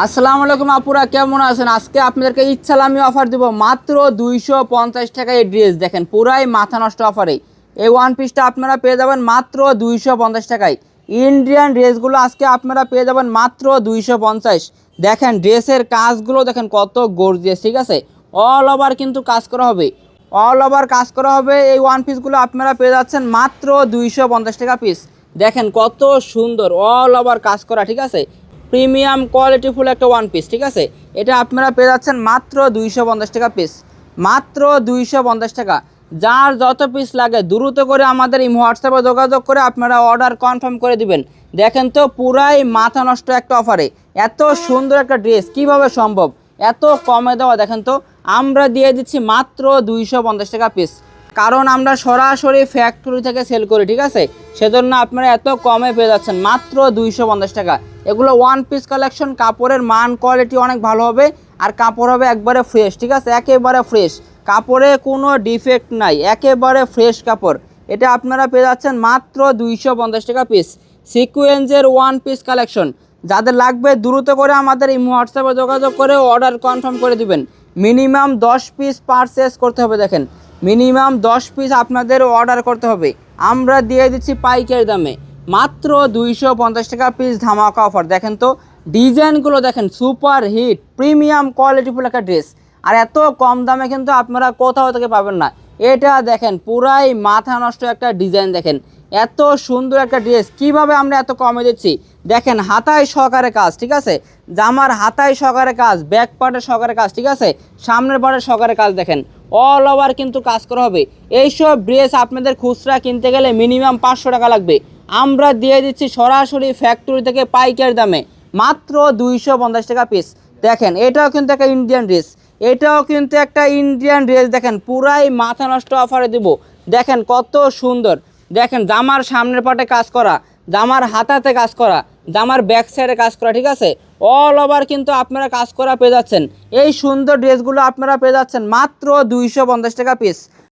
আসসালামু আলাইকুম আপুরা, কেমন আছেন? আজকে আপনাদেরকে ইচ্ছালামি অফার দিব মাত্র 250 টাকায়। ড্রেস দেখেন পুরাই মাথা নষ্ট অফারে। এই ওয়ান পিসটা আপনারা পেয়ে যাবেন মাত্র 250 টাকায়। ইন্ডিয়ান ড্রেসগুলো আজকে আপনারা পেয়ে যাবেন মাত্র 250। দেখেন ড্রেসের কাজগুলো দেখেন কত গর্জিয়াস, ঠিক আছে? অল ওভার কিন্তু কাজ করা হবে, অল ওভার কাজ করা হবে। এই ওয়ান পিসগুলো আপনারা পেয়ে যাচ্ছেন মাত্র 250 টাকা পিস। দেখেন কত সুন্দর অল ওভার কাজ করা, ঠিক আছে? প্রিমিয়াম কোয়ালিটিফুল একটা ওয়ান পিস, ঠিক আছে? এটা আপনারা পেয়ে যাচ্ছেন মাত্র 250 টাকা পিস, মাত্র 250 টাকা। যার যত পিস লাগে দ্রুত করে আমাদের এই হোয়াটসঅ্যাপে যোগাযোগ করে আপনারা অর্ডার কনফার্ম করে দিবেন। দেখেন তো পুরাই মাথা নষ্ট একটা অফারে এত সুন্দর একটা ড্রেস কিভাবে সম্ভব এত কমে দেওয়া? দেখেন তো আমরা দিয়ে দিচ্ছি মাত্র 250 টাকা পিস, কারণ আমরা সরাসরি ফ্যাক্টরি থেকে সেল করি, ঠিক আছে? সেজন্য আপনারা এত কমে পেয়ে যাচ্ছেন মাত্র 250 টাকা। এগুলো ওয়ান পিস কালেকশন, কাপড়ের মান কোয়ালিটি অনেক ভালো হবে, আর কাপড় হবে একবারে ফ্রেশ, ঠিক আছে? একেবারে ফ্রেশ কাপড়ে কোনো ডিফেক্ট নাই, একেবারে ফ্রেশ কাপড়। এটা আপনারা পেয়ে যাচ্ছেন মাত্র 250 টাকা পিস। সিকোয়েন্সের ওয়ান পিস কালেকশন যাদের লাগবে দ্রুত করে আমাদের এই হোয়াটসঅ্যাপে যোগাযোগ করে অর্ডার কনফার্ম করে দিবেন। মিনিমাম 10 পিস পারচেস করতে হবে। দেখেন মিনিমাম 10 পিস আপনাদের অর্ডার করতে হবে। আমরা দিয়ে দিচ্ছি পাইকারি দামে মাত্র 250 টাকা পিস, ধামাকা অফার। দেখেন তো ডিজাইনগুলো দেখেন, সুপার হিট প্রিমিয়াম কোয়ালিটিফুল একটা ড্রেস, আর এত কম দামে কিন্তু আপনারা কোথাও থেকে পাবেন না। এটা দেখেন পুরাই মাথা নষ্ট একটা ডিজাইন। দেখেন এত সুন্দর একটা ড্রেস কিভাবে আমরা এত কমে দিচ্ছি। দেখেন হাতায় সহকারে কাজ, ঠিক আছে? জামার হাতায় সহকারে কাজ, ব্যাক পার্টের সহকারে কাজ, ঠিক আছে? সামনের পার্টের সহকারে কাজ। দেখেন অল ওভার কিন্তু কাজ করা হবে। এইসব ড্রেস আপনাদের খুচরা কিনতে গেলে মিনিমাম 500 টাকা লাগবে। আমরা দিয়ে দিচ্ছি সরাসরি ফ্যাক্টরি থেকে পাইকারি দামে মাত্র 250 টাকা পিস। দেখেন এটাও কিন্তু একটা ইন্ডিয়ান ড্রেস, এটাও কিন্তু একটা ইন্ডিয়ান ড্রেস। দেখেন পুরাই মাথা নষ্ট অফারে দেব। দেখেন কত সুন্দর। দেখেন জামার সামনের পাটে কাজ করা, জামার হাতাতে কাজ করা, জামার ব্যাক সাইডে কাজ করা, ঠিক আছে? অল ওভার কিন্তু আপনারা কাজ করা পেয়ে যাচ্ছেন। এই সুন্দর ড্রেসগুলো আপনারা পেয়ে যাচ্ছেন মাত্র 250 টাকা পিস।